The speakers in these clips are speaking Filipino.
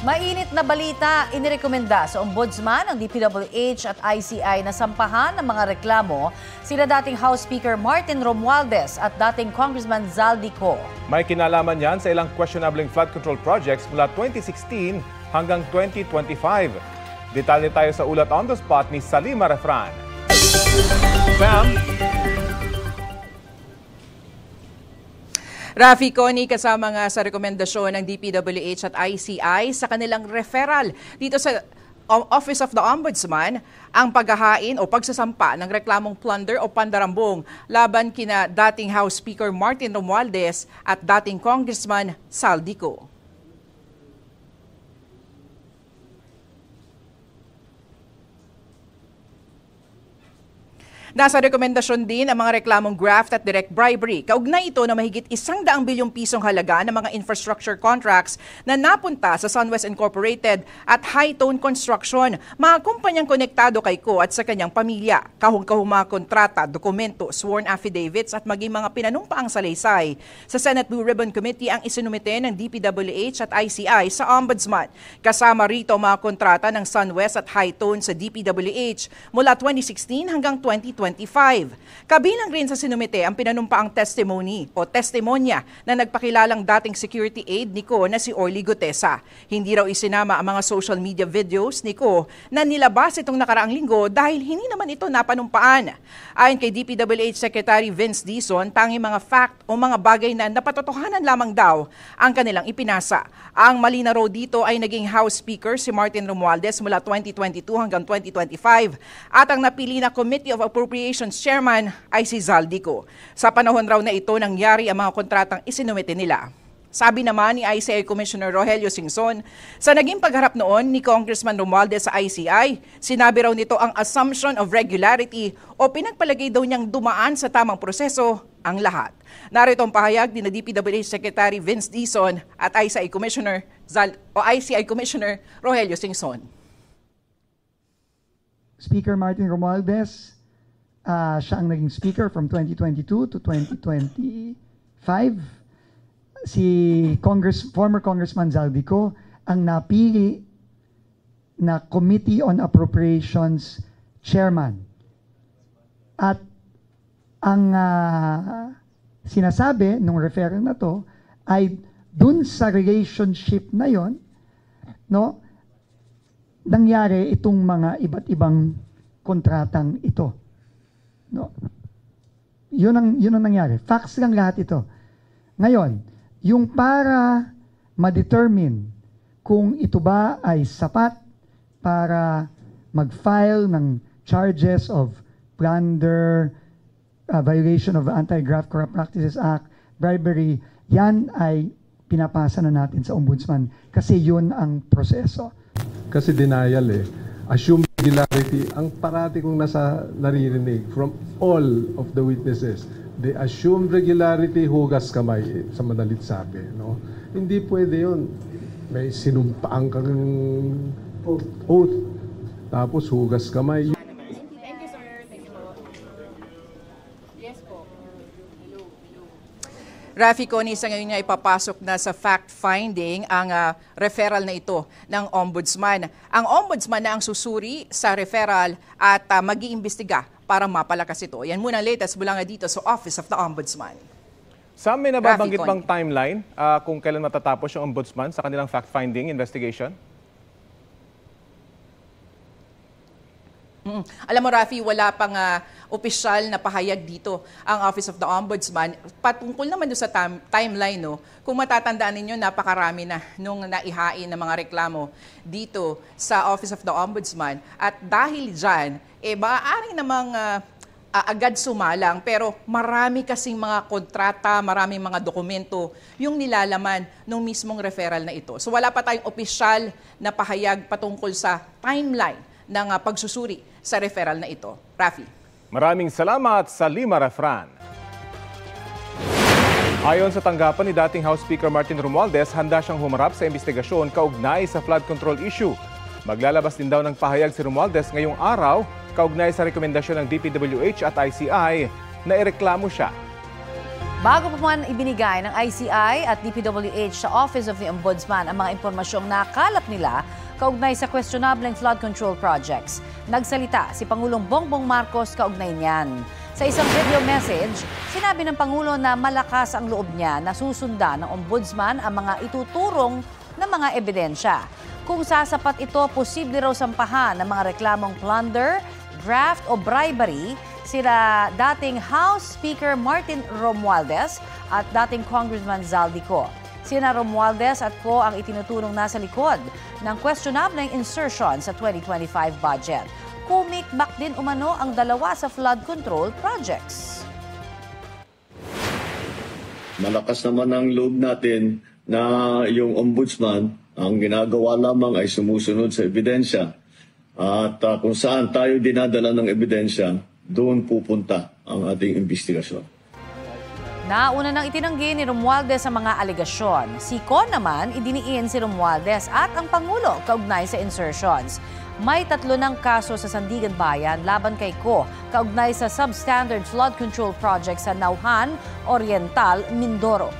Mainit na balita, inirekomenda sa Ombudsman ng DPWH at ICI na sampahan ng mga reklamo sila dating House Speaker Martin Romualdez at dating Congressman Zaldico. May kinalaman yan sa ilang questionable flood control projects mula 2016 hanggang 2025. Detalye tayo sa ulat on the spot ni Salima Refran. Sam? Rafi, Connie, kasama nga sa rekomendasyon ng DPWH at ICI sa kanilang referral dito sa Office of the Ombudsman ang paghahain o pagsasampa ng reklamong plunder o pandarambong laban kina dating House Speaker Martin Romualdez at dating Congressman Zaldico. Nasa rekomendasyon din ang mga reklamong graft at direct bribery. Kaugnay ito na mahigit 100 bilyong pisong halaga ng mga infrastructure contracts na napunta sa SunWest Incorporated at High Tone Construction, mga kumpanyang konektado kay Ko at sa kanyang pamilya. Kahong-kahong mga kontrata, dokumento, sworn affidavits at maging mga pinanumpaang salaysay. Sa Senate Blue Ribbon Committee ang isinumite ng DPWH at ICI sa Ombudsman. Kasama rito mga kontrata ng SunWest at High Tone sa DPWH mula 2016 hanggang 2025. Kabilang rin sa sinumite ang pinanumpaang testimony o testimonya na nagpakilalang dating security aide ni Ko na si Orly Gutesa. Hindi raw isinama ang mga social media videos ni Ko na nilabas itong nakaraang linggo dahil hindi naman ito napanumpaan. Ayon kay DPWH Secretary Vince Dizon, tanging mga fact o mga bagay na napatotohanan lamang daw ang kanilang ipinasa. Ang mali na raw dito ay naging House Speaker si Martin Romualdez mula 2022 hanggang 2025 at ang napili na Committee of Appropriations Chairman ay si Zaldico. Sa panahon raw na ito nangyari ang mga kontratang isinumite nila. Sabi naman ni ICI Commissioner Rogelio Singson, sa naging pagharap noon ni Congressman Romualdez sa ICI, sinabi raw nito ang assumption of regularity o pinagpalagay daw niyang dumaan sa tamang proseso ang lahat. Narito ang pahayag ni DPWH Secretary Vince Dizon at ICI Commissioner Rogelio Singson. Speaker Martin Romualdez, siya ang naging speaker from 2022 to 2025. Si former Congressman Zaldico ang napili na Committee on Appropriations Chairman. At ang sinasabi nung referral na to ay dun sa relationship na yon, no, nangyari itong mga iba't ibang kontratang ito. No. Yun ang nangyari. Facts lang lahat ito. Ngayon, yung para ma-determine kung ito ba ay sapat para mag-file ng charges of plunder, violation of Anti-Graft Corrupt Practices Act, bribery, yan ay pinapasa na natin sa Ombudsman kasi yun ang proseso. Kasi denial assume regularity, ang parati kong naririnig from all of the witnesses, they assume regularity, hugas kamay, sa madalit sabi. No? Hindi pwede yun. May sinumpaan kang oath, tapos hugas kamay. Rafi, Connie, sa ngayon nga ipapasok na sa fact-finding ang referral na ito ng Ombudsman. Ang Ombudsman na ang susuri sa referral at mag-iimbestiga para mapalakas ito. Yan muna ang latest mula nga dito sa Office of the Ombudsman. Sam, may nababanggit bang timeline kung kailan matatapos yung Ombudsman sa kanilang fact-finding investigation? Alam mo, Rafi, wala pang opisyal na pahayag dito ang Office of the Ombudsman. Patungkol naman doon sa timeline, no, kung matatandaan ninyo, napakarami na nung naihain ng mga reklamo dito sa Office of the Ombudsman. At dahil dyan, maaari namang agad sumalang, pero marami kasing mga kontrata, maraming mga dokumento yung nilalaman ng mismong referral na ito. So wala pa tayong opisyal na pahayag patungkol sa timeline ng pagsusuri sa referral na ito. Rafi. Maraming salamat, Salima Refran. Ayon sa tanggapan ni dating House Speaker Martin Romualdez, handa siyang humarap sa investigasyon kaugnay sa flood control issue. Maglalabas din daw ng pahayag si Romualdez ngayong araw kaugnay sa rekomendasyon ng DPWH at ICI na ireklamo siya. Bago pa man ibinigay ng ICI at DPWH sa Office of the Ombudsman ang mga impormasyong nakalap nila kaugnay sa questionableng flood control projects, nagsalita si Pangulong Bongbong Marcos kaugnay niyan. Sa isang video message, sinabi ng Pangulo na malakas ang loob niya na susundan ng Ombudsman ang mga ituturong na mga ebidensya. Kung sasapat ito, posible raw sampahan ng mga reklamong plunder, graft o bribery sila dating House Speaker Martin Romualdez at dating Congressman Zaldico. Sina Romualdez at Co ang itinuturong nasa likod ng questionableng insertion sa 2025 budget. Kumikbak din umano ang dalawa sa flood control projects. Malakas naman ang loob natin na yung ombudsman, ang ginagawa lamang ay sumusunod sa ebidensya. At kung saan tayo dinadala ng ebidensya, doon pupunta ang ating investigasyon. Nauna nang itinanggi ni Romualdez ang mga alegasyon. Si Con naman, idiniin si Romualdez at ang Pangulo kaugnay sa insertions. May 3 ng kaso sa Sandigan Bayan laban kay Co kaugnay sa substandard flood control project sa Nauhan, Oriental, Mindoro.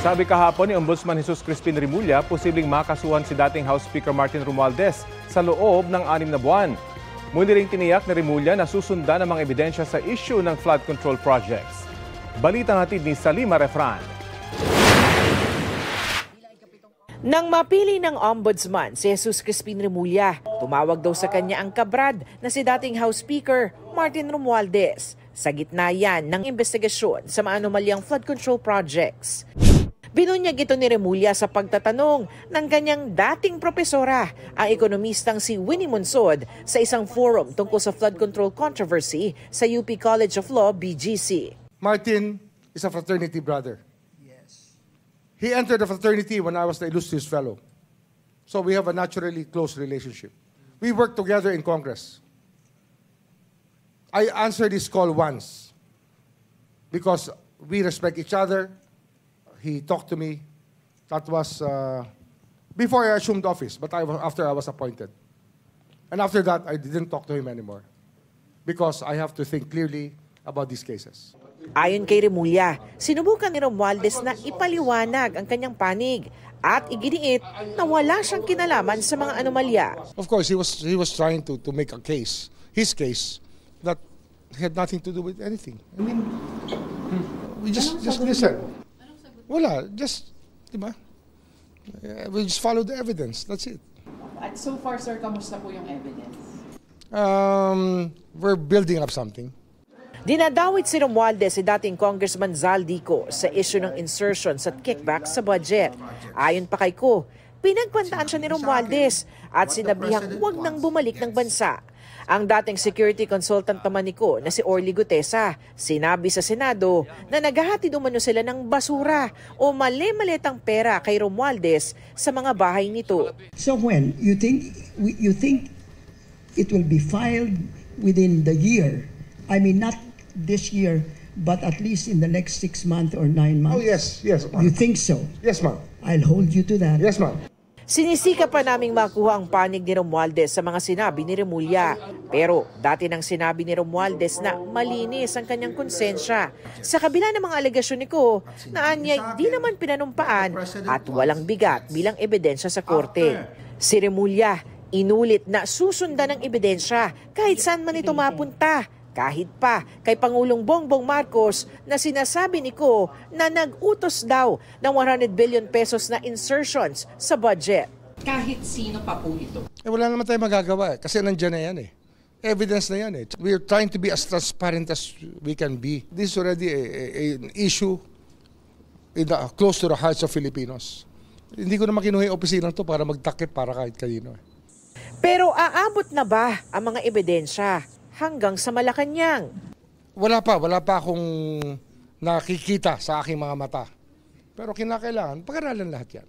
Sabi kahapon ni Ombudsman Jesus Crispin Remulla, posibleng makasuhan si dating House Speaker Martin Romualdez sa loob ng 6 na buwan. Muli ring tiniyak ni Remulla na susundan ang mga ebidensya sa issue ng flood control projects. Balitang hatid ni Salima Refran. Nang mapili ng Ombudsman si Jesus Crispin Remulla, tumawag daw sa kanya ang kabrad na si dating House Speaker Martin Romualdez. Sa gitna yan ng investigasyon sa mga anomalyang flood control projects. Binunyag ito ni Remulla sa pagtatanong ng kanyang dating propesora, ang ekonomistang si Winnie Monsod, sa isang forum tungkol sa flood control controversy sa UP College of Law, BGC. Martin is a fraternity brother. Yes. He entered the fraternity when I was the illustrious fellow. So we have a naturally close relationship. We worked together in Congress. I answered his call once because we respect each other. He talked to me. That was before I assumed office, but after I was appointed. And after that, I didn't talk to him anymore because I have to think clearly about these cases. Ayon kay Remulla, sinubukan ni Romualdez na ipaliwanag ang kanyang panig at iginiit na wala siyang kinalaman sa mga anomalya. Of course, he was trying to make a case, his case, that had nothing to do with anything. I mean, we just listen. Wala, just, diba? We just follow the evidence, that's it. At so far, sir, kamusta po yung evidence? We're building up something. Dinadawit si Romualdez si dating Congressman Zaldico sa issue ng insertions at kickbacks sa budget. Ayon pa kay Co, pinagpantaan siya ni Romualdez at sinabihang huwag nang bumalik ng bansa. Ang dating security consultant naman ni Co na si Orly Gutesa, sinabi sa Senado na naghahatid umano sila ng basura o mali-malitang pera kay Romualdez sa mga bahay nito. So when you think it will be filed within the year, I mean not this year, but at least in the next 6 months or 9 months? Oh yes, ma'am. You think so? Yes, ma'am. I'll hold you to that. Yes, ma'am. Sinisika pa naming makuha ang panig ni Romualdez sa mga sinabi ni Remulla. Pero dati nang sinabi ni Romualdez na malinis ang kanyang konsensya. Sa kabila ng mga alegasyon ni Co, na anyay di naman pinanumpaan at walang bigat bilang ebidensya sa korte. Si Remulla inulit na susundan ng ebidensya kahit saan man ito mapunta. Kahit pa kay Pangulong Bongbong Marcos na sinasabi ni Co na nag-utos daw ng 100 billion pesos na insertions sa budget. Kahit sino pa po ito? Wala naman tayo magagawa kasi nandyan na yan eh. Evidence na yan eh. We're trying to be as transparent as we can be. This is already an issue close to the hearts of Filipinos. Hindi ko naman kinuha yung opisinang to para magtakip para kahit kanino. Pero aabot na ba ang mga ebidensya hanggang sa Malacanang? Wala pa akong nakikita sa aking mga mata. Pero kinakailangan, pag-aralan lahat yan.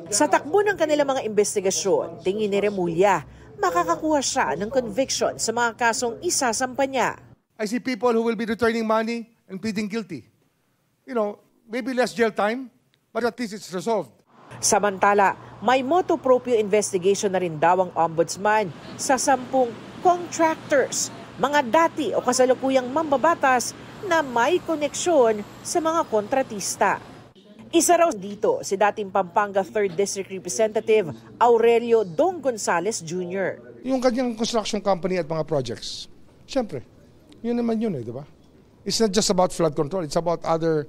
Sa takbo ng kanilang mga investigasyon, tingin ni Remulla, makakakuha siya ng conviction sa mga kasong isasampa niya. I see people who will be returning money and pleading guilty. You know, maybe less jail time, but at least it's resolved. Samantala, may motu proprio investigation na rin daw ang ombudsman sa 10 contractors, mga dati o kasalukuyang mambabatas na may koneksyon sa mga kontratista. Isa raw dito si dating Pampanga 3rd District Representative Aurelio Dong Gonzales Jr. Yung kanyang construction company at mga projects, siyempre, yun naman yun di ba? It's not just about flood control, it's about other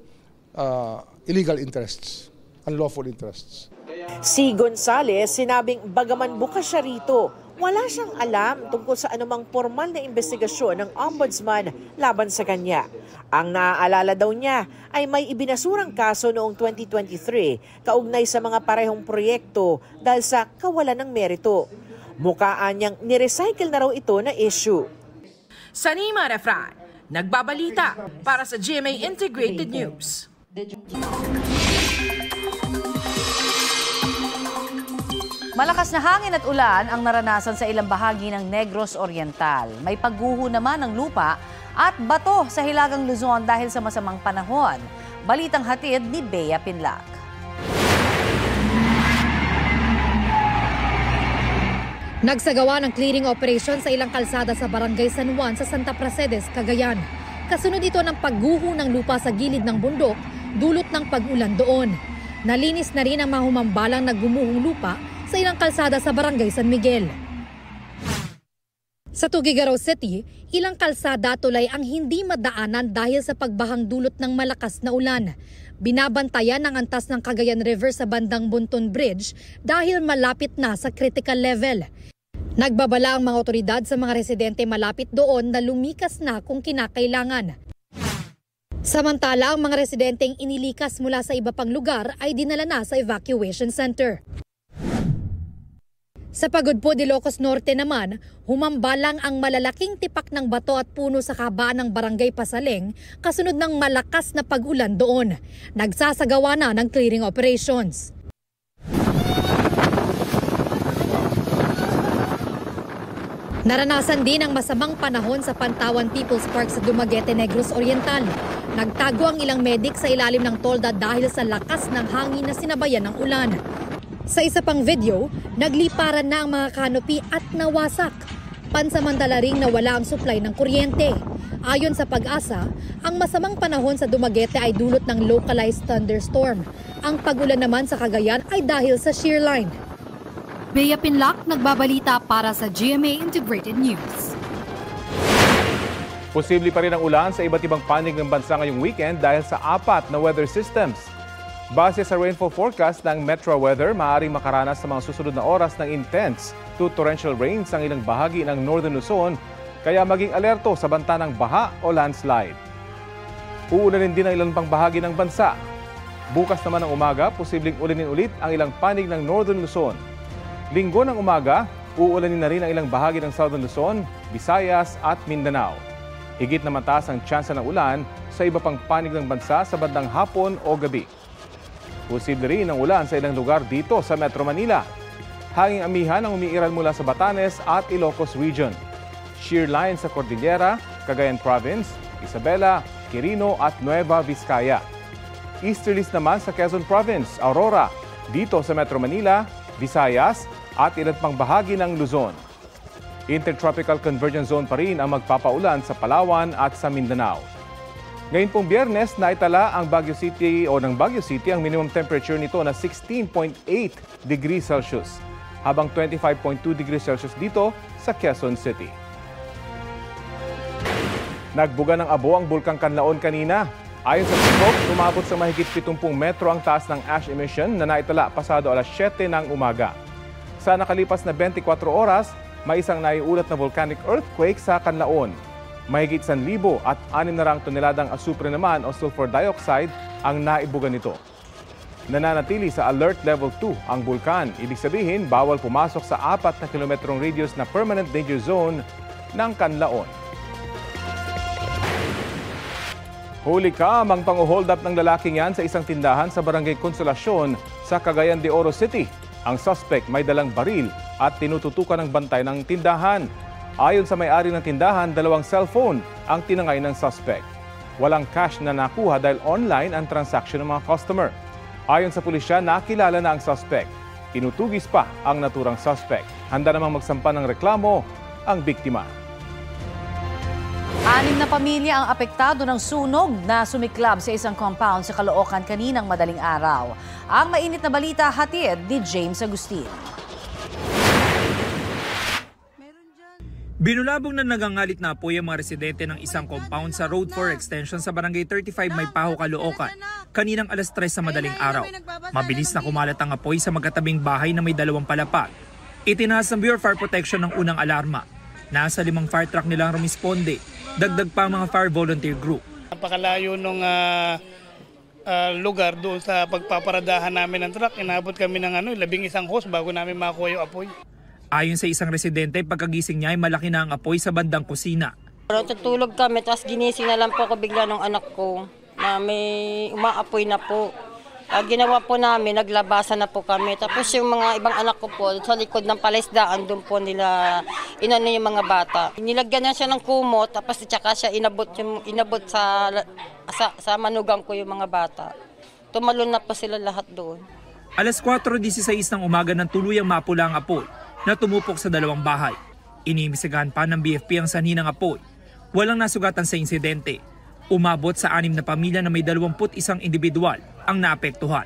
illegal interests, unlawful interests. Si Gonzales sinabing bagaman bukas siya rito, wala siyang alam tungkol sa anumang formal na investigasyon ng ombudsman laban sa kanya. Ang naaalala daw niya ay may ibinasurang kaso noong 2023 kaugnay sa mga parehong proyekto dahil sa kawalan ng merito. Mukhaan niyang nirecycle na raw ito na issue. Salima Refran, nagbabalita para sa GMA Integrated News. Malakas na hangin at ulan ang naranasan sa ilang bahagi ng Negros Oriental. May pagguho naman ng lupa at bato sa Hilagang Luzon dahil sa masamang panahon. Balitang hatid ni Bea Pinlac. Nagsagawa ng clearing operation sa ilang kalsada sa Barangay San Juan sa Santa Pracedes, Cagayan. Kasunod ito ng pagguho ng lupa sa gilid ng bundok, dulot ng pag-ulan doon. Nalinis na rin ang mga humambalang naggumuhong lupa sa ilang kalsada sa Barangay San Miguel. Sa Tuguegarao City, ilang kalsada tulay ang hindi madaanan dahil sa pagbahang dulot ng malakas na ulan. Binabantayan ang antas ng Cagayan River sa bandang Bunton Bridge dahil malapit na sa critical level. Nagbabala ang mga otoridad sa mga residente malapit doon na lumikas na kung kinakailangan. Samantala, ang mga residenteng inilikas mula sa iba pang lugar ay dinala na sa evacuation center. Sa Pagudpod, Ilocos Norte naman, humambalang ang malalaking tipak ng bato at puno sa kabaan ng Barangay Pasaleng kasunod ng malakas na pag-ulan doon. Nagsasagawa na ng clearing operations. Naranasan din ang masamang panahon sa Pantawan People's Park sa Dumaguete, Negros Oriental. Nagtago ang ilang medik sa ilalim ng tolda dahil sa lakas ng hangin na sinabayan ng ulan. Sa isa pang video, nagliparan na ang mga kanopi at nawasak. Pansamantala ring nawala ang supply ng kuryente. Ayon sa Pag-asa, ang masamang panahon sa Dumaguete ay dulot ng localized thunderstorm. Ang pag-ulan naman sa Cagayan ay dahil sa shear line. Bea Pinlac, nagbabalita para sa GMA Integrated News. Posible pa rin ang ulan sa iba't ibang panig ng bansa ngayong weekend dahil sa 4 na weather systems. Base sa rainfall forecast ng Metro Weather, maaaring makaranas sa mga susunod na oras ng intense to torrential rains ang ilang bahagi ng Northern Luzon, kaya maging alerto sa banta ng baha o landslide. Uulanin din ang ilang pang bahagi ng bansa. Bukas naman ng umaga, posibleng ulanin ulit ang ilang panig ng Northern Luzon. Linggo ng umaga, uulanin na rin ang ilang bahagi ng Southern Luzon, Visayas at Mindanao. Higit na mataas ang tsansa ng ulan sa iba pang panig ng bansa sa bandang hapon o gabi. Posible rin ang ulan sa ilang lugar dito sa Metro Manila. Hanging amihan ang umiiral mula sa Batanes at Ilocos Region. Shear line sa Cordillera, Cagayan Province, Isabela, Quirino at Nueva Vizcaya. Easterlies naman sa Quezon Province, Aurora, dito sa Metro Manila, Visayas at ilan pang bahagi ng Luzon. Intertropical Convergence Zone pa rin ang magpapaulan sa Palawan at sa Mindanao. Ngayon pong Biyernes, naitala ang Baguio City ng Baguio City ang minimum temperature nito na 16.8 degrees Celsius, habang 25.2 degrees Celsius dito sa Quezon City. Nagbuga ng abo ang Bulkang Canlaon kanina. Ayon sa tibok, umabot sa mahigit 70 metro ang taas ng ash emission na naitala pasado alas 7 ng umaga. Sa nakalipas na 24 oras, may isang naiulat na volcanic earthquake sa Canlaon. Mahigit 1,000 at 6 toneladang asupre naman o sulfur dioxide ang naibuga nito. Nananatili sa Alert Level 2 ang bulkan. Ibig sabihin, bawal pumasok sa 4 na kilometrong radius na Permanent Danger Zone ng Canlaon. Huli kam ang pang-hold up ng lalaking yan sa isang tindahan sa Barangay Consolacion sa Cagayan de Oro City. Ang suspect may dalang baril at tinututukan ng bantay ng tindahan. Ayon sa may-ari ng tindahan, 2 cellphone ang tinangay ng suspect. Walang cash na nakuha dahil online ang transaction ng mga customer. Ayon sa pulisya, nakilala na ang suspect. Tinutugis pa ang naturang suspect. Handa namang magsampa ng reklamo ang biktima. 6 na pamilya ang apektado ng sunog na sumiklab sa isang compound sa Caloocan kaninang madaling araw. Ang mainit na balita hatid ni James Agustin. Binulabog na nagangalit na apoy ang mga residente ng isang compound sa Road 4 Extension sa Barangay 35 Maypaho, Caloocan kaninang alas 3 sa madaling araw. Mabilis na kumalat ang apoy sa magkatabing bahay na may 2 palapag. Itinaas ng Bureau of Fire Protection ng unang alarma. Nasa 5 fire truck nilang rumisponde. Dagdag pa ang mga fire volunteer group. Napakalayo nung lugar doon sa pagpaparadahan namin ng truck. Inabot kami ng 11 hose bago namin makuha yung apoy. Ayon sa isang residente, pagkagising niya ay malaki na ang apoy sa bandang kusina. Tutulog kami, tapos ginising na lang po ako bigla ng anak ko na may umaapoy na po. Ginawa po namin, naglabasan na po kami. Tapos yung mga ibang anak ko po, sa likod ng palaisdaan, doon po nila inano yung mga bata. Nilagyan na siya ng kumot, tapos tsaka siya inabot sa manugang ko yung mga bata. Tumalon na po sila lahat doon. Alas 4:16 ng umaga nang tuluyang mapula ang apoy na tumupok sa 2 bahay. Inimbestigahan pa ng BFP ang sanhi ng apoy. Walang nasugatan sa insidente. Umabot sa 6 na pamilya na may 21 individual ang naapektuhan.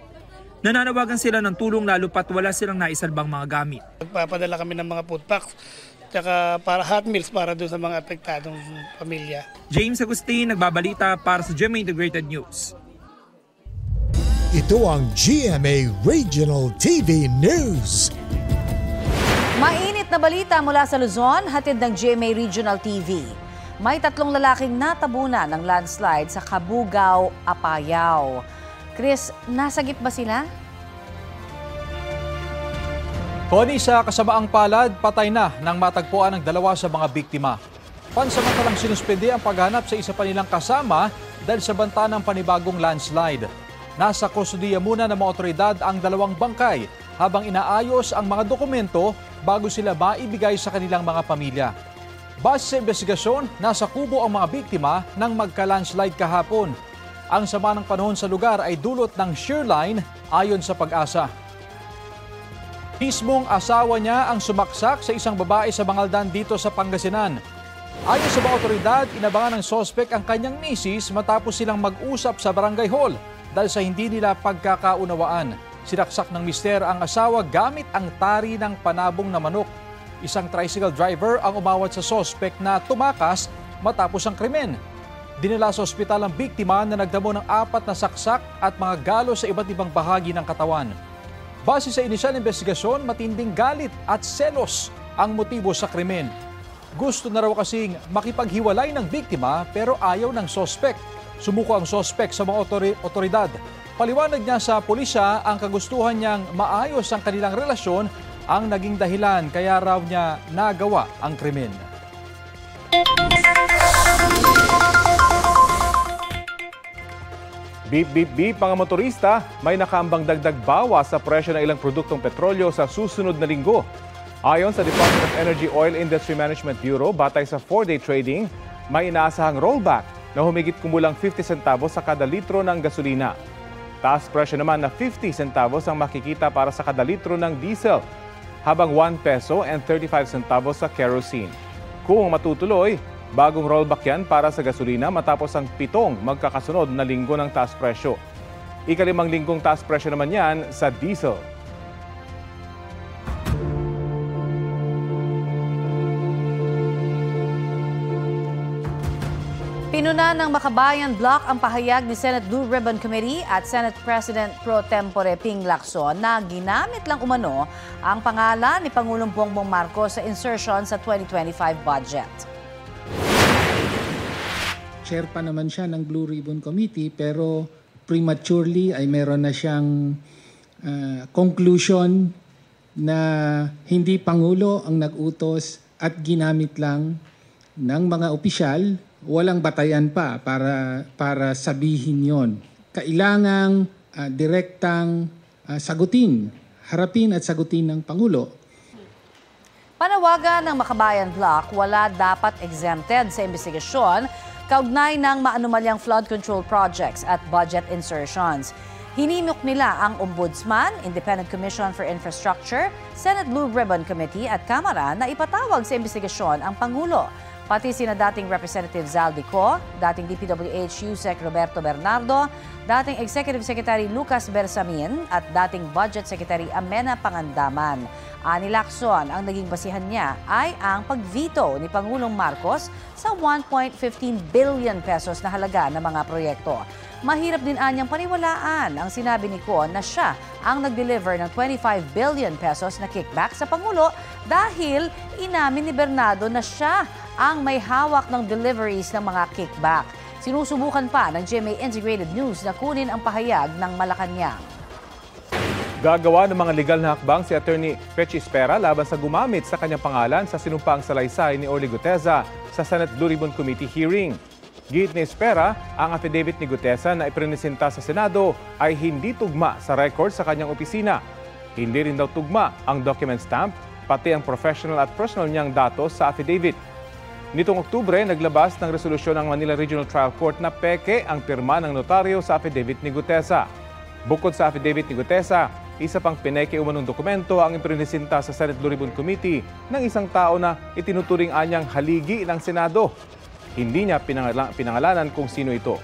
Nananawagan sila ng tulong lalo pat wala silang naisalbang mga gamit. Nagpapadala kami ng mga food packs tsaka para hot meals para doon sa mga apektadong pamilya. James Agustin, nagbabalita para sa GMA Integrated News. Ito ang GMA Regional TV News. Mainit na balita mula sa Luzon, hatid ng GMA Regional TV. May 3 lalaking natabunan ng landslide sa Cabugao, Apayao. Chris, nasagip ba sila? Connie, sa kasamaang palad, patay na nang matagpuan ng 2 sa mga biktima. Pansamantalang sinuspende ang paghanap sa isa pa nilang kasama dahil sa banta ng panibagong landslide. Nasa kustudiya muna ng mga otoridad ang 2 bangkay habang inaayos ang mga dokumento bago sila maibigay sa kanilang mga pamilya. Base sa investigasyon, nasa kubo ang mga biktima nang magka-landslide kahapon. Ang sama ng panahon sa lugar ay dulot ng shear line ayon sa Pag-asa. Mismong asawa niya ang sumaksak sa isang babae sa Bangaldan dito sa Pangasinan. Ayon sa mga otoridad, inabangan ng sospek ang kanyang misis matapos silang mag-usap sa barangay hall dahil sa hindi nila pagkakaunawaan. Sinaksak ng mister ang asawa gamit ang tari ng panabong na manok. Isang tricycle driver ang umawat sa sospek na tumakas matapos ang krimen. Dinala sa ospital ang biktima na nagdamo ng 4 na saksak at mga galo sa iba't ibang bahagi ng katawan. Base sa inisyal investigasyon, matinding galit at selos ang motibo sa krimen. Gusto na raw kasing makipaghiwalay ng biktima pero ayaw ng sospek. Sumuko ang sospek sa mga otoridad. Paliwanag niya sa pulisya ang kagustuhan niyang maayos ang kanilang relasyon ang naging dahilan kaya raw niya nagawa ang krimen. Beep, beep, beep, mga motorista, may nakaambang dagdag bawas sa presyo ng ilang produktong petrolyo sa susunod na linggo. Ayon sa Department of Energy Oil Industry Management Bureau, batay sa 4-day trading, may inaasahang rollback na humigit kumulang 50 centavos sa kada litro ng gasolina. Taas presyo naman na 50 centavos ang makikita para sa kada litro ng diesel, habang 1 peso and 35 centavos sa kerosene. Kung matutuloy, bagong rollback yan para sa gasolina matapos ang 7 magkakasunod na linggo ng taas presyo. Ika-5 linggong taas presyo naman yan sa diesel. Pinuna ng Makabayan Bloc ang pahayag ni Senate Blue Ribbon Committee at Senate President Pro Tempore Ping Lacson na ginamit lang umano ang pangalan ni Pangulong Bongbong Marcos sa insertion sa 2025 budget. Chair pa naman siya ng Blue Ribbon Committee pero prematurely ay meron na siyang conclusion na hindi Pangulo ang nag-utos at ginamit lang ng mga opisyal. Walang batayan pa para sabihin yon. Kailangang direktang harapin at sagutin ng Pangulo. Panawagan ng Makabayan Bloc, wala dapat exempted sa investigasyon kaugnay ng maanumalyang flood control projects at budget insertions. Hinimok nila ang Ombudsman, Independent Commission for Infrastructure, Senate Blue Ribbon Committee at Kamara na ipatawag sa investigasyon ang Pangulo. pati sina dating Representative Zaldico, dating DPWH Yusek Roberto Bernardo, dating Executive Secretary Lucas Bersamin at dating Budget Secretary Amena Pangandaman. Ani Lacson, ang naging basihan niya ay ang pag-veto ni Pangulong Marcos sa 1.15 billion pesos na halaga ng mga proyekto. Mahirap din anyang paniwalaan ang sinabi ni Con na siya ang nag-deliver ng 25 billion pesos na kickback sa Pangulo dahil inamin ni Bernardo na siya ang may hawak ng deliveries ng mga kickback. Sinusubukan pa ng GMA Integrated News na kunin ang pahayag ng Malacanang. Gagawa ng mga legal na hakbang si Attorney Pechi Espera laban sa gumamit sa kanyang pangalan sa sinumpaang salaysay ni Orly Guteza sa Senate Blue Ribbon Committee hearing. Giit ni Espera, ang affidavit ni Guteza na iprinisinta sa Senado ay hindi tugma sa record sa kanyang opisina. Hindi rin daw tugma ang document stamp, pati ang professional at personal niyang datos sa affidavit. Nitong Oktubre, naglabas ng resolusyon ng Manila Regional Trial Court na peke ang pirma ng notaryo sa affidavit ni Guteza. Bukod sa affidavit ni Guteza, isa pang pineke umanong dokumento ang iprinisinta sa Senate Blue Ribbon Committee ng isang tao na itinuturing anyang haligi ng Senado. Hindi niya pinangalanan kung sino ito.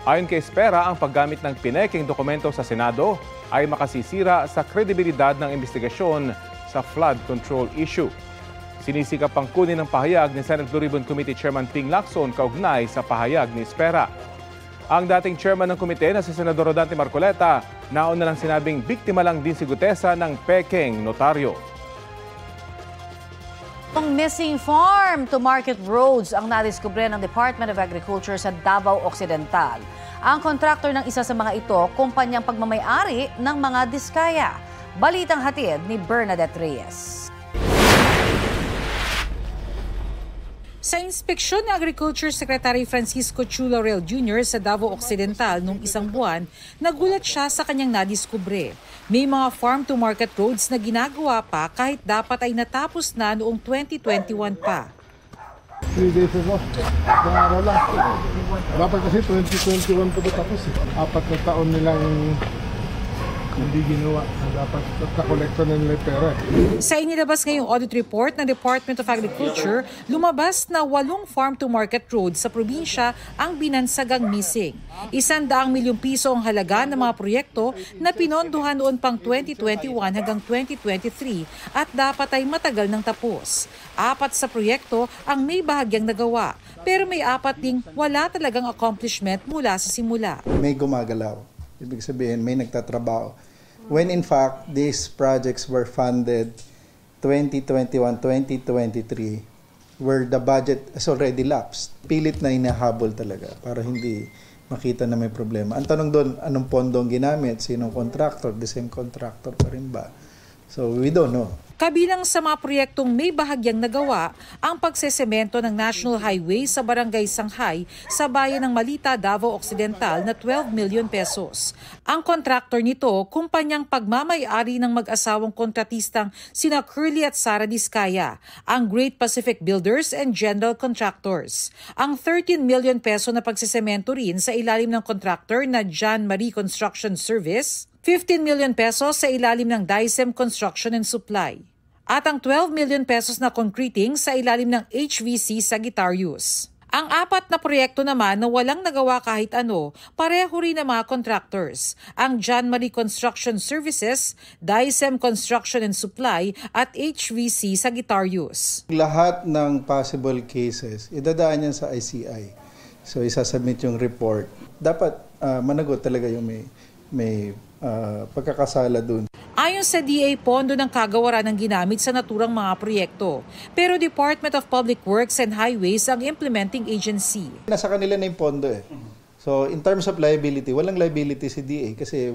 Ayon kay Espera, ang paggamit ng pinekeng dokumento sa Senado ay makasisira sa kredibilidad ng investigasyon sa flood control issue. Sinisikap pang kunin ang pahayag ni Senate Blue Ribbon Committee Chairman Ping Lacson kaugnay sa pahayag ni Espera. Ang dating chairman ng komite na si Senador Rodante Marcoleta, nauna lang sinabing biktima lang din si Guteza ng pekeng notaryo. Ang missing farm to market roads ang nadiskubre ng Department of Agriculture sa Davao Occidental. Ang kontraktor ng isa sa mga ito, kumpanyang pagmamay-ari ng mga diskaya. Balitang hatid ni Bernadette Reyes. Sa inspeksyon ng Agriculture Secretary Francisco Chu Laurel Jr. sa Davao Occidental noong isang buwan, nagulat siya sa kanyang nadiskubre. May mga farm-to-market roads na ginagawa pa kahit dapat ay natapos na noong 2021 pa. 3 days ago, araw lang. Dapat kasi 2021 pa tapos. 4 na taon nilang hindi ginawa. Dapat nakolekta na nila pera. Sa inilabas ngayong audit report ng Department of Agriculture, lumabas na 8 farm-to-market roads sa probinsya ang binansagang missing. 100 milyong piso ang halaga ng mga proyekto na pinondohan noon pang 2021 hanggang 2023 at dapat ay matagal nang tapos. 4 sa proyekto ang may bahagyang nagawa, pero may 4 ding wala talagang accomplishment mula sa simula. May gumagalaw. Ibig sabihin, may nagtatrabaho. When in fact, these projects were funded 2021-2023, where the budget has already lapsed. Pilit na hinahabol talaga para hindi makita na may problema. Ang tanong doon, anong pondo ang ginamit? Sinong contractor? The same contractor pa rin ba? So we don't know. Kabilang sa mga proyektong may bahagyang nagawa ang pagsesemento ng National Highway sa Barangay Sanghay sa bayan ng Malita, Davao Occidental na 12 million pesos. Ang kontraktor nito, kumpanyang pagmamay-ari ng mag-asawang kontratistang sina Curly at Sara Diskaya, ang Great Pacific Builders and General Contractors. Ang 13 million peso na pagsesemento rin sa ilalim ng kontraktor na John Marie Construction Service, 15 million pesos sa ilalim ng Dicem Construction and Supply, at ang 12 million pesos na concreting sa ilalim ng HVC Sagittarius. Ang 4 na proyekto naman na walang nagawa kahit ano, pareho rin ng mga contractors, ang John Marie Construction Services, Dicem Construction and Supply at HVC Sagittarius. Lahat ng possible cases, idadaan yan sa ICI. So isasubmit yung report. Dapat managot talaga yung may pagkakasala dun. Ayon sa DA, pondo ng kagawaran ang ginamit sa naturang mga proyekto. Pero Department of Public Works and Highways ang implementing agency. Nasa kanila na yung pondo eh. So in terms of liability, walang liability si DA kasi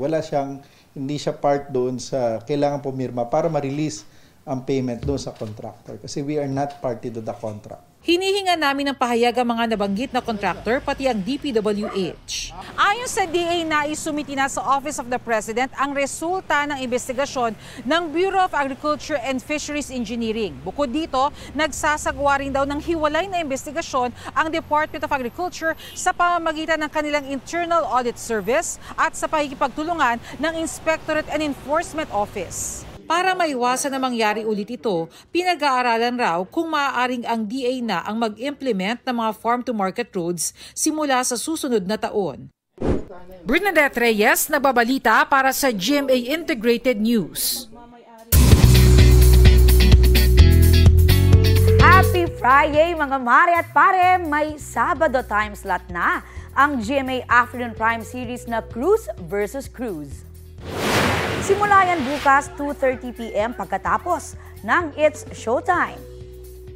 hindi siya part doon sa kailangan pumirma para ma-release ang payment doon sa contractor kasi we are not party to the contract. Hinihinga namin ng pahayag ang mga nabanggit na contractor pati ang DPWH. Ayon sa DA, naisumiti na sa Office of the President ang resulta ng investigasyon ng Bureau of Agriculture and Fisheries Engineering. Bukod dito, nagsasagawa rin daw ng hiwalay na investigasyon ang Department of Agriculture sa pamamagitan ng kanilang Internal Audit Service at sa pakikipagtulungan ng Inspectorate and Enforcement Office. Para maiwasan na mangyari ulit ito, pinag-aaralan raw kung maaaring ang DA na ang mag-implement ng mga farm-to-market roads simula sa susunod na taon. Bernadette Reyes, nagbabalita para sa GMA Integrated News. Happy Friday mga mare at pare! May Sabado time slot na ang GMA Afternoon Prime Series na Cruz vs. Cruz. Simula yan bukas 2:30 p.m. pagkatapos ng It's Showtime.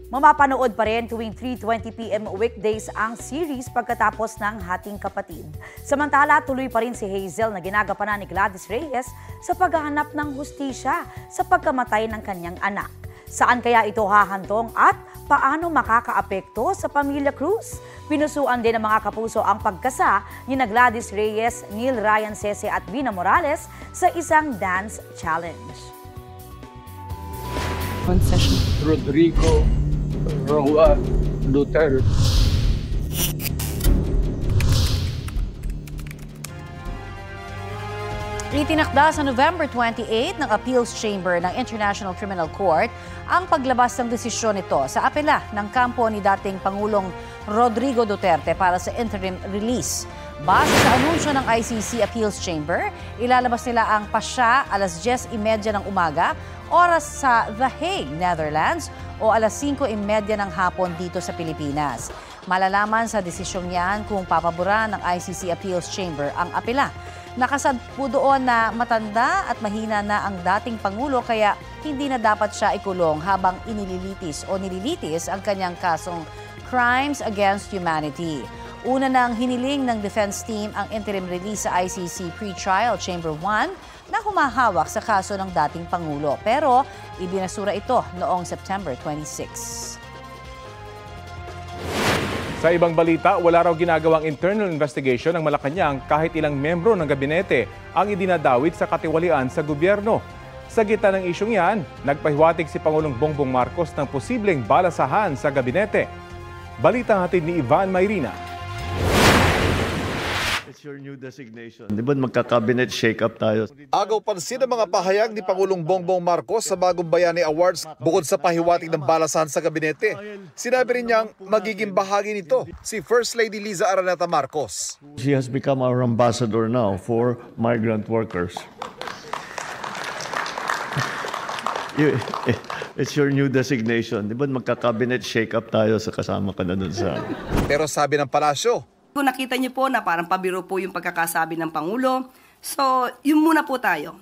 Mamapanood pa rin tuwing 3:20 p.m. weekdays ang series pagkatapos ng Hating Kapatid. Samantala, tuloy pa rin si Hazel na ginagampanan ni Gladys Reyes sa paghahanap ng hustisya sa pagkamatay ng kanyang anak. Saan kaya ito hahantong at paano makakaapekto sa pamilya Cruz? Pinusuan din ng mga kapuso ang pagkasa ni Gladys Reyes, Neil Ryan Sese at Vina Morales sa isang dance challenge. Rodrigo Roa Duterte. Itinakda sa November 28 ng Appeals Chamber ng International Criminal Court ang paglabas ng desisyon nito sa apela ng kampo ni dating Pangulong Rodrigo Duterte para sa interim release. Base sa anunsyo ng ICC Appeals Chamber, ilalabas nila ang pasya alas 10:30 ng umaga, oras sa The Hague, Netherlands, o alas 5:30 ng hapon dito sa Pilipinas. Malalaman sa desisyong yan kung papaboran ng ICC Appeals Chamber ang apela. Nakasad po doon na matanda at mahina na ang dating Pangulo kaya hindi na dapat siya ikulong habang nililitis ang kanyang kasong Crimes Against Humanity. Una nang hiniling ng defense team ang interim release sa ICC Pre-Trial Chamber 1 na humahawak sa kaso ng dating Pangulo. Pero ibinasura ito noong September 26. Sa ibang balita, wala raw ginagawang internal investigation ng Malacanang kahit ilang membro ng gabinete ang idinadawit sa katiwalian sa gobyerno. Sa gitna ng isyong yan, nagpahiwatig si Pangulong Bongbong Marcos ng posibleng balasahan sa gabinete. Balitang hatid ni Ivan Mayrina. It's your new designation. Di ba magka-cabinet shake-up tayo? Agaw pansin ang mga pahayag ni Pangulong Bongbong Marcos sa Bagong Bayani Awards bukod sa pahiwatig ng balasahan sa gabinete. Sinabi rin niyang magiging bahagi nito si First Lady Liza Araneta Marcos. She has become our ambassador now for migrant workers. It's your new designation. Di ba magka-cabinet shake-up tayo sa kasama ka na dun sa... Pero sabi ng palasyo, kung nakita niyo po na parang pabiro po yung pagkakasabi ng Pangulo, so yun muna po tayo,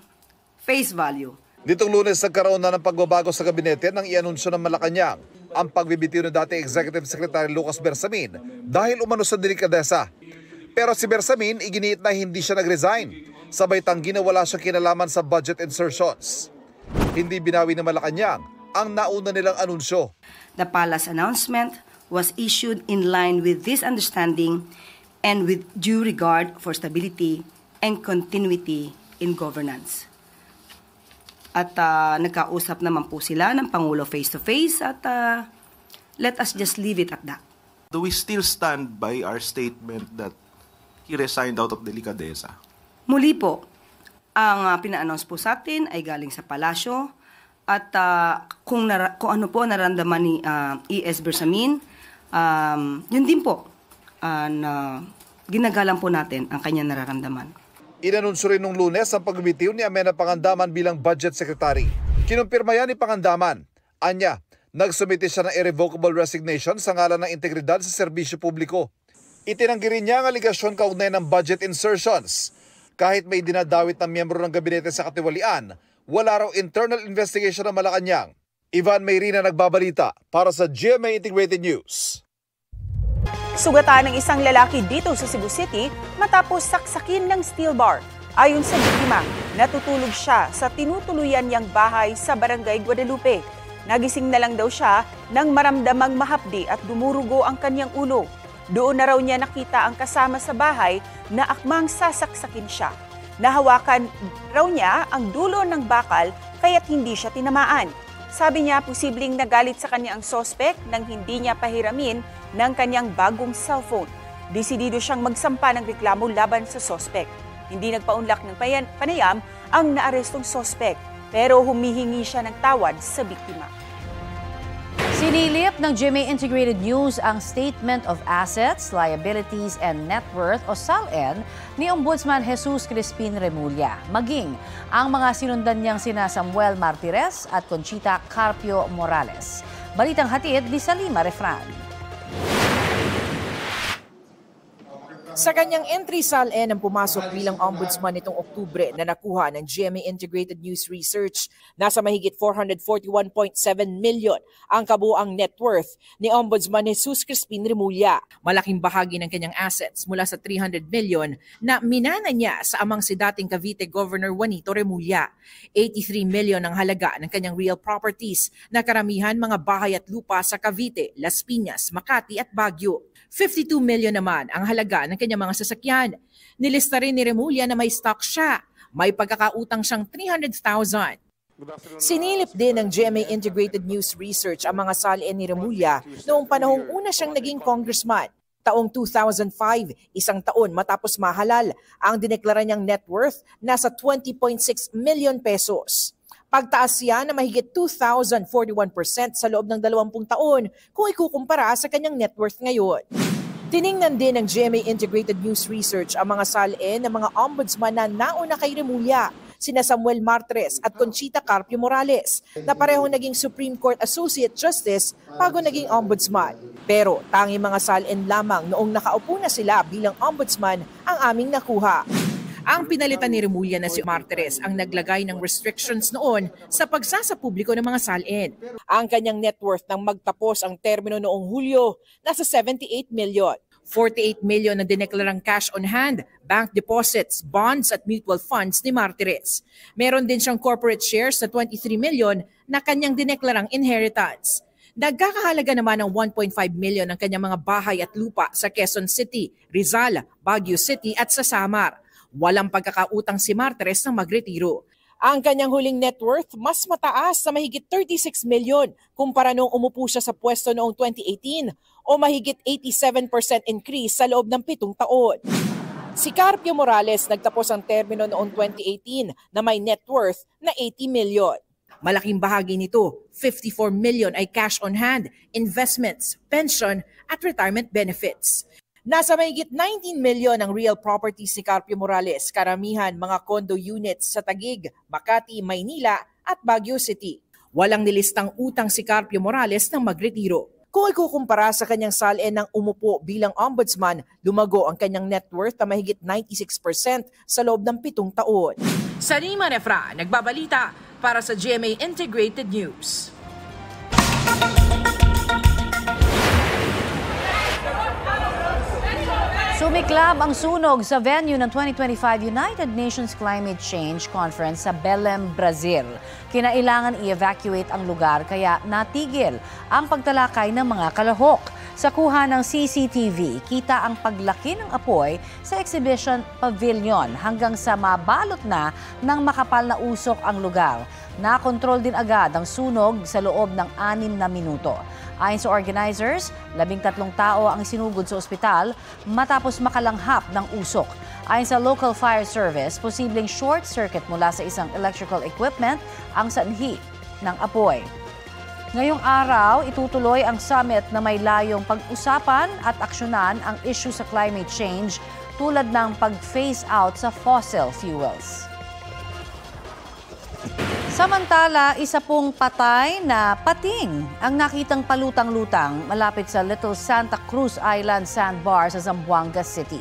face value. Ditong Lunes nagkaroon na ng pagbabago sa gabinete nang ianunsyo ng Malacanang ang pagbibitiw ng dating Executive Secretary Lucas Bersamin dahil umano sa delikadesa. Pero si Bersamin iginiit na hindi siya nag-resign, sabay tanggi na wala siyang kinalaman sa budget insertions. Hindi binawi ng Malacanang ang nauna nilang anunsyo. The palace announcement was issued in line with this understanding and with due regard for stability and continuity in governance. At nagkausap naman po sila ng Pangulo face-to-face at let us just leave it at that. Do we still stand by our statement that he resigned out of delicadeza? Muli po, ang pina-announce po sa atin ay galing sa palasyo at kung ano po naramdaman ni E.S. Bersamin, yun din po, na ginagalang po natin ang kanyang nararamdaman. Inanunsyo rin nung Lunes ang pagbibitiw ni Amenang Pangandaman bilang Budget Secretary. Kinumpirma yan ni Pangandaman. Anya, nagsumite siya ng irrevocable resignation sa ngalan ng integridad sa serbisyo publiko. Itinanggi rin niya ang aligasyon kaugnay ng budget insertions. Kahit may dinadawit ng miyembro ng gabinete sa katiwalian, wala raw internal investigation ng Malacanang. Ivan Mayrina nagbabalita para sa GMA Integrated News. Sugatan ng isang lalaki dito sa Cebu City matapos saksakin ng steel bar. Ayon sa biktima, natutulog siya sa tinutuluyan niyang bahay sa Barangay Guadalupe. Nagising na lang daw siya nang maramdamang mahapdi at dumurugo ang kanyang ulo. Doon na raw niya nakita ang kasama sa bahay na akmang sasaksakin siya. Nahawakan raw niya ang dulo ng bakal kaya't hindi siya tinamaan. Sabi niya posibleng nagalit sa kanya ang sospek nang hindi niya pahiramin ng kanyang bagong cellphone. Desidido siyang magsampa ng reklamo laban sa sospek. Hindi nagpaunlak ng panayam ang naarestong sospek. pero humihingi siya ng tawad sa biktima. Sinilip ng GMA Integrated News ang Statement of Assets, Liabilities, and Net Worth o SALN ni Ombudsman Jesus Crispin Remulla, maging ang mga sinundan niyang sina Samuel Martires at Conchita Carpio Morales. Balitang hatid ni Salima Refran. Sa kanyang entry, SALN ang pumasok bilang ombudsman nitong Oktubre na nakuha ng GMA Integrated News Research. Nasa mahigit 441.7 million ang kabuuang net worth ni Ombudsman Jesus Crispin Remulla. Malaking bahagi ng kanyang assets mula sa 300 million na minana niya sa amang si dating Cavite Governor Juanito Remulla. 83 million ang halaga ng kanyang real properties na karamihan mga bahay at lupa sa Cavite, Las Piñas, Makati at Baguio. 52 million naman ang halaga ng kanyang mga sasakyan. Nilista rin ni Remulla na may stock siya. May pagkakautang siyang 300,000. Sinilip din ng GMA Integrated News Research ang mga SALN ni Remulla noong panahong una siyang naging congressman. Taong 2005, isang taon matapos mahalal, ang dineklara niyang net worth nasa 20.6 million pesos. Pagtaas siya na mahigit 2,041% sa loob ng 20 taon kung ikukumpara sa kanyang net worth ngayon. Tiningnan din ng GMA Integrated News Research ang mga SALN ng mga ombudsman na nauna kay Remulla, sina Samuel Martires at Conchita Carpio Morales, na parehong naging Supreme Court Associate Justice bago naging ombudsman. Pero tanging mga SALN lamang noong nakaupo na sila bilang ombudsman ang aming nakuha. Ang pinalitan ni Remulla na si Martires ang naglagay ng restrictions noon sa pagsasapubliko ng mga SALN. Ang kanyang net worth nang magtapos ang termino noong Hulyo, nasa 78 million. 48 million na dineklarang cash on hand, bank deposits, bonds at mutual funds ni Martires. Meron din siyang corporate shares na 23 million na kanyang dineklarang inheritance. Nagkakahalaga naman ng 1.5 million ang kanyang mga bahay at lupa sa Quezon City, Rizal, Baguio City at sa Samar. Walang pagkakautang si Martires na magretiro. Ang kanyang huling net worth mas mataas sa mahigit 36 million kumpara noong umupo siya sa pwesto noong 2018 o mahigit 87% increase sa loob ng 7 taon. Si Carpio Morales nagtapos ang termino noong 2018 na may net worth na 80 million. Malaking bahagi nito, 54 million ay cash on hand, investments, pension at retirement benefits. Nasa mahigit 19 million ang real properties ni Carpio Morales, karamihan mga condo units sa Taguig, Makati, Maynila at Baguio City. Walang nilistang utang si Carpio Morales nang magretiro. Kung ikukumpara sa kanyang SALN ng umupo bilang ombudsman, lumago ang kanyang net worth na mahigit 96% sa loob ng 7 taon. Salima Refran, nagbabalita para sa GMA Integrated News. Sumiklab ang sunog sa venue ng 2025 United Nations Climate Change Conference sa Belém, Brazil. Kinailangan i-evacuate ang lugar kaya natigil ang pagtalakay ng mga kalahok. Sa kuha ng CCTV, kita ang paglaki ng apoy sa exhibition pavilion hanggang sa mabalot na ng makapal na usok ang lugar. Nakontrol din agad ang sunog sa loob ng 6 na minuto. Ayon sa organizers, 13 tao ang sinugod sa ospital matapos makalanghap ng usok. Ayon sa local fire service, posibleng short circuit mula sa isang electrical equipment ang sanhi ng apoy. Ngayong araw, itutuloy ang summit na may layong pag-usapan at aksyonan ang issue sa climate change tulad ng pag-phase out sa fossil fuels. Samantala, isa pong patay na pating ang nakitang palutang-lutang malapit sa Little Santa Cruz Island Sandbar sa Zamboanga City.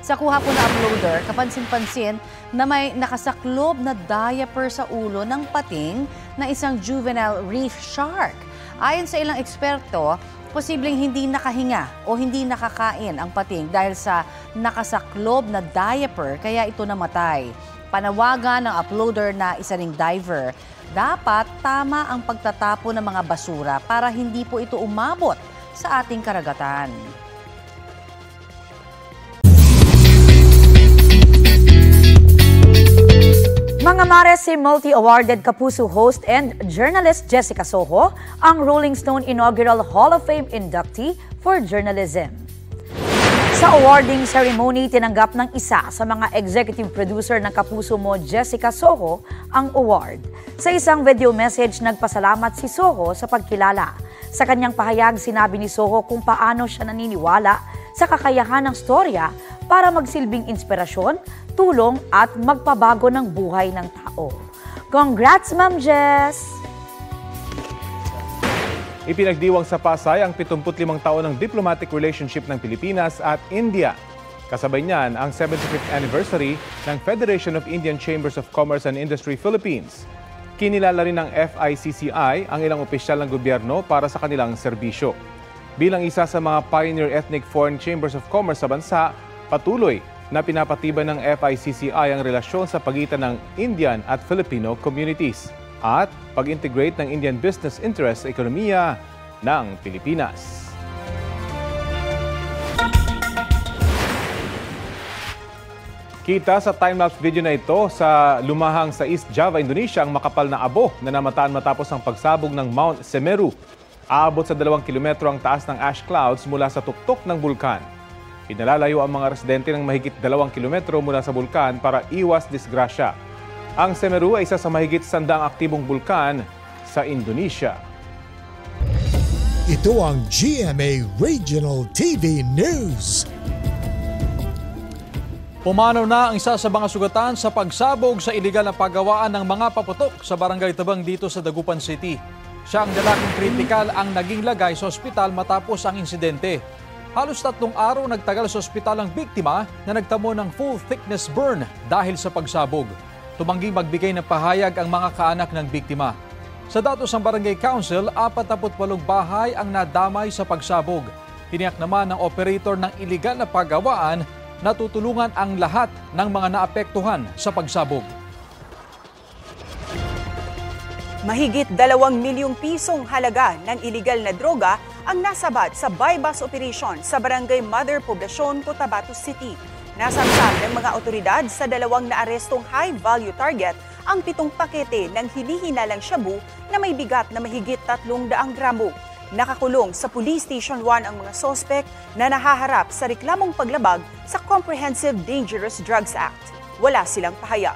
Sa kuha po na uploader, kapansin-pansin na may nakasaklob na diaper sa ulo ng pating na isang juvenile reef shark. Ayon sa ilang eksperto, posibleng hindi nakahinga o hindi nakakain ang pating dahil sa nakasaklob na diaper kaya ito namatay. Panawagan ng uploader na isa ring diver, dapat tama ang pagtatapo ng mga basura para hindi po ito umabot sa ating karagatan. Mga mare, si multi-awarded Kapuso host and journalist Jessica Soho ang Rolling Stone inaugural Hall of Fame inductee for journalism. Sa awarding ceremony, tinanggap ng isa sa mga executive producer ng Kapuso Mo, Jessica Soho, ang award. Sa isang video message, nagpasalamat si Soho sa pagkilala. Sa kanyang pahayag, sinabi ni Soho kung paano siya naniniwala sa kakayahan ng storya para magsilbing inspirasyon, tulong at magpabago ng buhay ng tao. Congrats, Ma'am Jess! Ipinagdiwang sa Pasay ang 75 taon ng diplomatic relationship ng Pilipinas at India. Kasabay niyan ang 75th anniversary ng Federation of Indian Chambers of Commerce and Industry Philippines. Kinilala rin ng FICCI ang ilang opisyal ng gobyerno para sa kanilang serbisyo. Bilang isa sa mga pioneer ethnic foreign chambers of commerce sa bansa, patuloy na pinapatibay ng FICCI ang relasyon sa pagitan ng Indian at Filipino communities at pag-integrate ng Indian business interests sa ekonomiya ng Pilipinas. Kita sa time-lapse video na ito sa lumahang sa East Java, Indonesia ang makapal na abo na namataan matapos ang pagsabog ng Mount Semeru. Aabot sa 2 kilometro ang taas ng ash clouds mula sa tuktok ng bulkan. Pinalalayo ang mga residente ng mahigit 2 kilometro mula sa bulkan para iwas disgrasya. Ang Semeru ay isa sa mahigit 100 aktibong bulkan sa Indonesia. Ito ang GMA Regional TV News. Pumanaw na ang isa sa mga sugatan sa pagsabog sa iligal na paggawaan ng mga paputok sa Barangay Tabang dito sa Dagupan City. Siya ang lalaking kritikal ang naging lagay sa ospital matapos ang insidente. Halos 3 araw nagtagal sa ospital ang biktima na nagtamo ng full-thickness burn dahil sa pagsabog. Tumangging magbigay ng pahayag ang mga kaanak ng biktima. Sa datos ng Barangay Council, 48 bahay ang nadamay sa pagsabog. Tiniyak naman ng operator ng iligal na paggawaan na tutulungan ang lahat ng mga naapektuhan sa pagsabog. Mahigit 2 milyong pisong halaga ng iligal na droga ang nasabat sa buy-bust operation sa Barangay Mother Poblacion, Cotabato City. Nasamsam ng mga otoridad sa 2 naarestong high-value target ang 7 pakete ng hinihinalang shabu na may bigat na mahigit 300 gramo. Nakakulong sa Police Station 1 ang mga sospek na nahaharap sa reklamong paglabag sa Comprehensive Dangerous Drugs Act. Wala silang pahayag.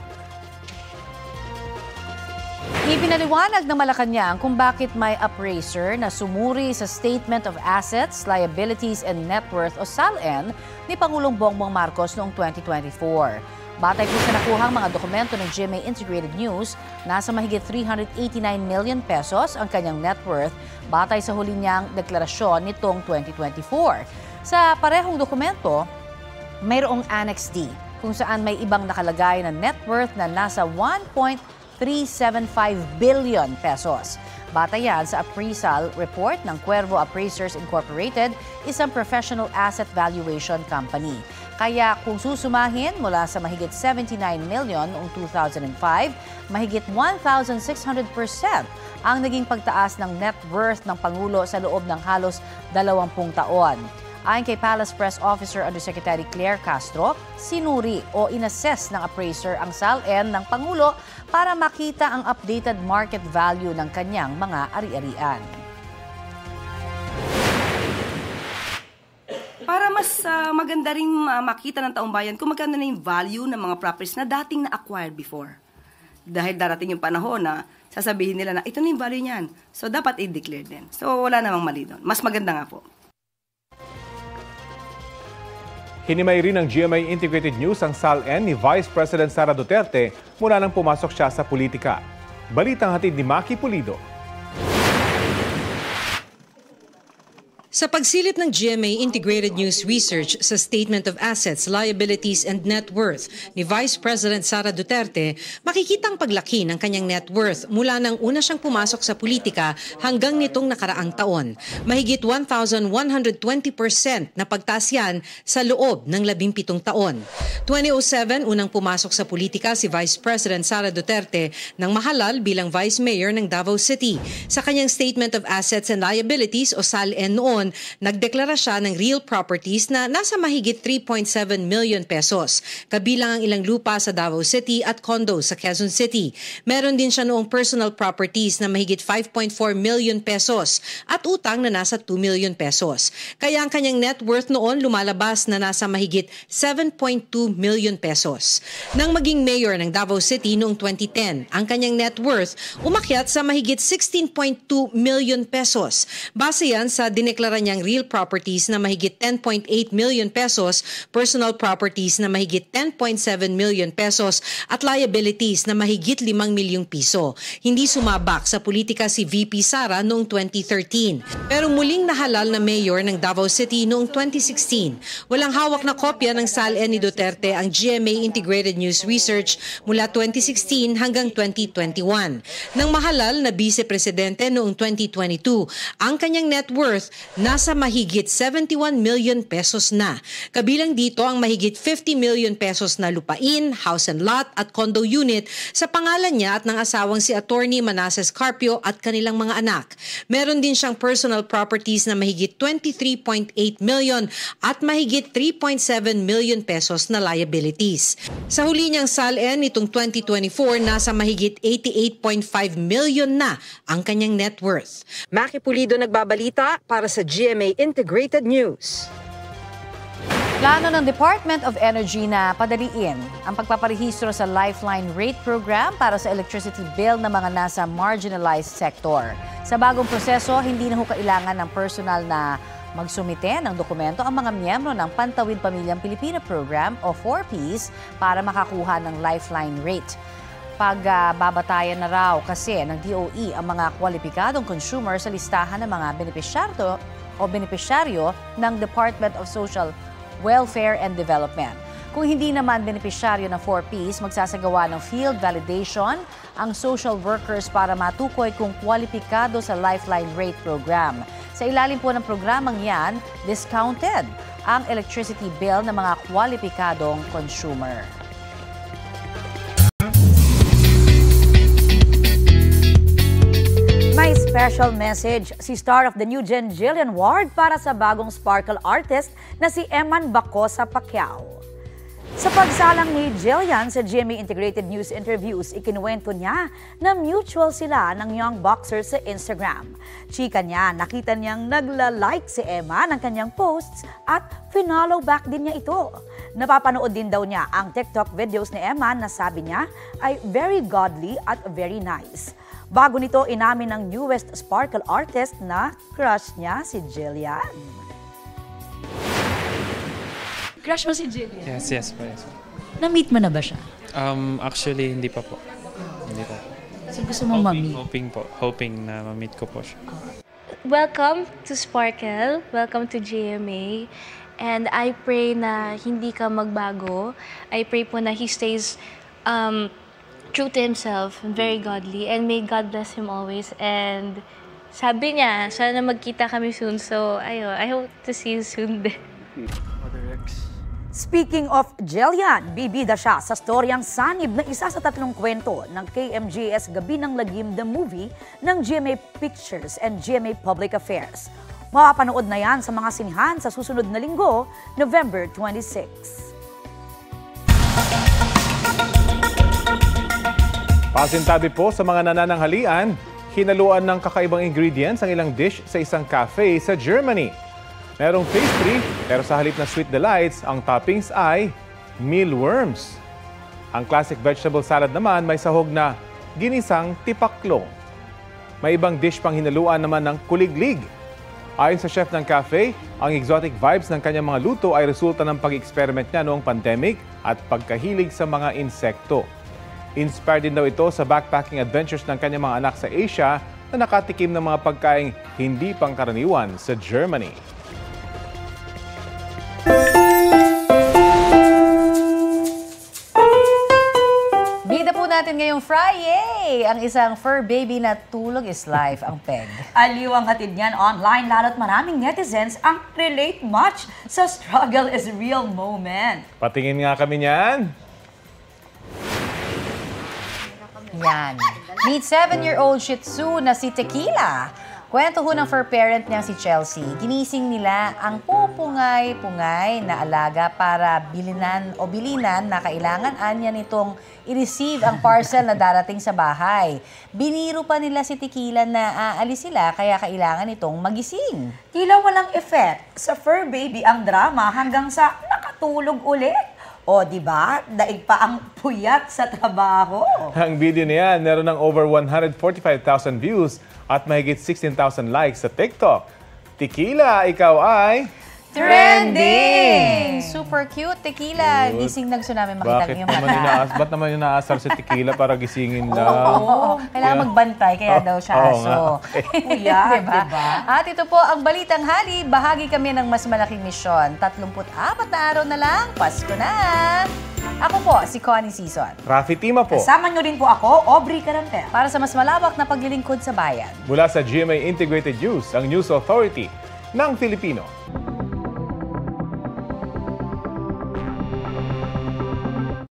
Ipinaliwanag ng Malacanang kung bakit may appraiser na sumuri sa Statement of Assets, Liabilities and Net Worth o SALN ni Pangulong Bongbong Marcos noong 2024. Batay po sa nakuhang mga dokumento ng GMA Integrated News, nasa mahigit 389 million pesos ang kanyang net worth batay sa huli niyang deklarasyon nitong 2024. Sa parehong dokumento, mayroong Annex D kung saan may ibang nakalagay na net worth na nasa 1.375 billion pesos. Batay yan sa appraisal report ng Cuervo Appraisers Incorporated, isang professional asset valuation company. Kaya kung susumahin mula sa mahigit 79 million noong 2005, mahigit 1,600% ang naging pagtaas ng net worth ng Pangulo sa loob ng halos 20 taon. Ayon kay Palace Press Officer Undersecretary Claire Castro, sinuri o inassess ng appraiser ang SALN ng Pangulo para makita ang updated market value ng kanyang mga ari-arian. Para mas maganda rin makita ng taong bayan kung magkano na yung value ng mga properties na dating na-acquired before. Dahil darating yung panahon na sasabihin nila na ito na yung value niyan. So dapat i-declare din. So wala namang mali doon. Mas maganda nga po. Hinimay rin ng GMA Integrated News ang SALN ni Vice President Sara Duterte mula nang pumasok siya sa politika. Balitang hatid ni Maki Pulido. Sa pagsilip ng GMA Integrated News Research sa Statement of Assets, Liabilities and Net Worth ni Vice President Sara Duterte, makikita ang paglaki ng kanyang net worth mula nang una siyang pumasok sa politika hanggang nitong nakaraang taon. Mahigit 1,120% na pagtaas yan sa loob ng 17 taon. 2007, unang pumasok sa politika si Vice President Sara Duterte nang mahalal bilang Vice Mayor ng Davao City. Sa kanyang Statement of Assets and Liabilities o SALN noon, nagdeklara siya ng real properties na nasa mahigit 3.7 million pesos, kabilang ang ilang lupa sa Davao City at condo sa Quezon City. Meron din siya noong personal properties na mahigit 5.4 million pesos at utang na nasa 2 million pesos. Kaya ang kanyang net worth noon lumalabas na nasa mahigit 7.2 million pesos. Nang maging mayor ng Davao City noong 2010, ang kanyang net worth umakyat sa mahigit 16.2 million pesos. Base yan sa dineklara niyang real properties na mahigit 10.8 million pesos, personal properties na mahigit 10.7 million pesos at liabilities na mahigit 5 milyong piso. Hindi sumabak sa politika si VP Sara noong 2013. Pero muling nahalal na mayor ng Davao City noong 2016. Walang hawak na kopya ng SALN ni Duterte ang GMA Integrated News Research mula 2016 hanggang 2021. Nang mahalal na vice-presidente noong 2022, ang kanyang net worth nasa mahigit 71 million pesos na. Kabilang dito ang mahigit 50 million pesos na lupain, house and lot at condo unit sa pangalan niya at ng asawang si Attorney Manasseh Carpio at kanilang mga anak. Meron din siyang personal properties na mahigit 23.8 million at mahigit 3.7 million pesos na liabilities. Sa huli niyang SALN nitong 2024, nasa mahigit 88.5 million na ang kanyang net worth. Maki Pulido nagbabalita para sa GMA Integrated News. Plano ng Department of Energy na padaliin ang pagpaparehistro sa Lifeline Rate Program para sa electricity bill ng mga nasa marginalized sector. Sa bagong proseso, hindi na kailangan ng personal na magsumite ng dokumento ang mga miyembro ng Pantawid Pamilyang Pilipino Program o 4Ps para makakuha ng Lifeline Rate. Pagbabatayan na raw kasi ng DOE ang mga kwalipikadong consumer sa listahan ng mga benepisyaryo ng Department of Social Welfare and Development. Kung hindi naman benepisyaryo ng 4Ps, magsasagawa ng field validation ang social workers para matukoy kung kwalipikado sa Lifeline Rate Program. Sa ilalim po ng programang yan, discounted ang electricity bill ng mga kwalipikadong consumer. May special message si star of the new gen Jillian Ward para sa bagong sparkle artist na si Eman Bacosa Pacquiao. Sa pagsalang ni Jillian sa GMA Integrated News interviews, ikinuwento niya na mutual sila ng young boxer sa Instagram. Chika niya, nakita niyang nagla-like si Emma ng kanyang posts at finollow back din niya ito. Napapanood din daw niya ang TikTok videos ni Emma na sabi niya ay very godly at very nice. Bago nito, inamin ng newest sparkle artist na crush niya si Jillian. Crush mo si Jillian? Yes. Na-meet mo na ba siya? Actually, hindi pa po. Hindi pa. So gusto mo ma-meet? Hoping na ma-meet ko po siya. Welcome to Sparkle. Welcome to GMA. And I pray na hindi ka magbago. I pray po na he stays true to himself, very godly, and may God bless him always. And sabi niya, sana magkita kami soon. So, I hope to see you soon din. Speaking of Jillian, bibida siya sa storyang sanib na isa sa 3 kwento ng KMJS Gabi ng Lagim the Movie ng GMA Pictures and GMA Public Affairs. Mapapanood na yan sa mga sinihan sa susunod na linggo, November 26. Pasintabi po sa mga nanananghalian, hinaluan ng kakaibang ingredients ang ilang dish sa isang cafe sa Germany. Merong pastry, pero sa halip na sweet delights, ang toppings ay mealworms. Ang classic vegetable salad naman may sahog na ginisang tipaklong. May ibang dish pang hinaluan naman ng kuliglig. Ayon sa chef ng cafe, ang exotic vibes ng kanyang mga luto ay resulta ng pag-experiment niya noong pandemic at pagkahilig sa mga insekto. Inspired din daw ito sa backpacking adventures ng kanyang mga anak sa Asia na nakatikim ng mga pagkaing hindi pangkaraniwan sa Germany. Bida po natin ngayong Friday, ang isang fur baby na tulog is life, ang peg. Aliw ang hatid niyan online, lalo't maraming netizens ang relate much sa struggle is real moment. Patingin nga kami niyan. Yan. Meet 7-year-old Shih Tzu na si Tequila. Kwento ho ng fur parent niyang si Chelsea, ginising nila ang pupungay-pungay na alaga para bilinan na kailangan anya nitong i-receive ang parcel na darating sa bahay. Biniro pa nila si Tequila na aalis sila kaya kailangan itong magising. Tila walang effect sa fur baby ang drama hanggang sa nakatulog ulit. O, di ba? Daig pa ang puyat sa trabaho. Ang video niyan, meron ng over 145,000 views at mahigit 16,000 likes sa TikTok. Tequila, ikaw ay... Trending! Super cute, Tequila. Gising na gusto namin makita Bakit yung naman mata. ba't naman yung naasar si Tequila para gisingin lang? Oo, kailangan magbantay, kaya daw siya aso. Kuya, diba? diba? At ito po ang Balitang Hali. Bahagi kami ng mas malaking misyon. 34 na araw na lang, Pasko na! Ako po, si Connie Season. Rafi Tima po. Kasama nyo rin po ako, Aubrey Carampel. Para sa mas malawak na paglilingkod sa bayan. Mula sa GMA Integrated News, ang News Authority ng Filipino.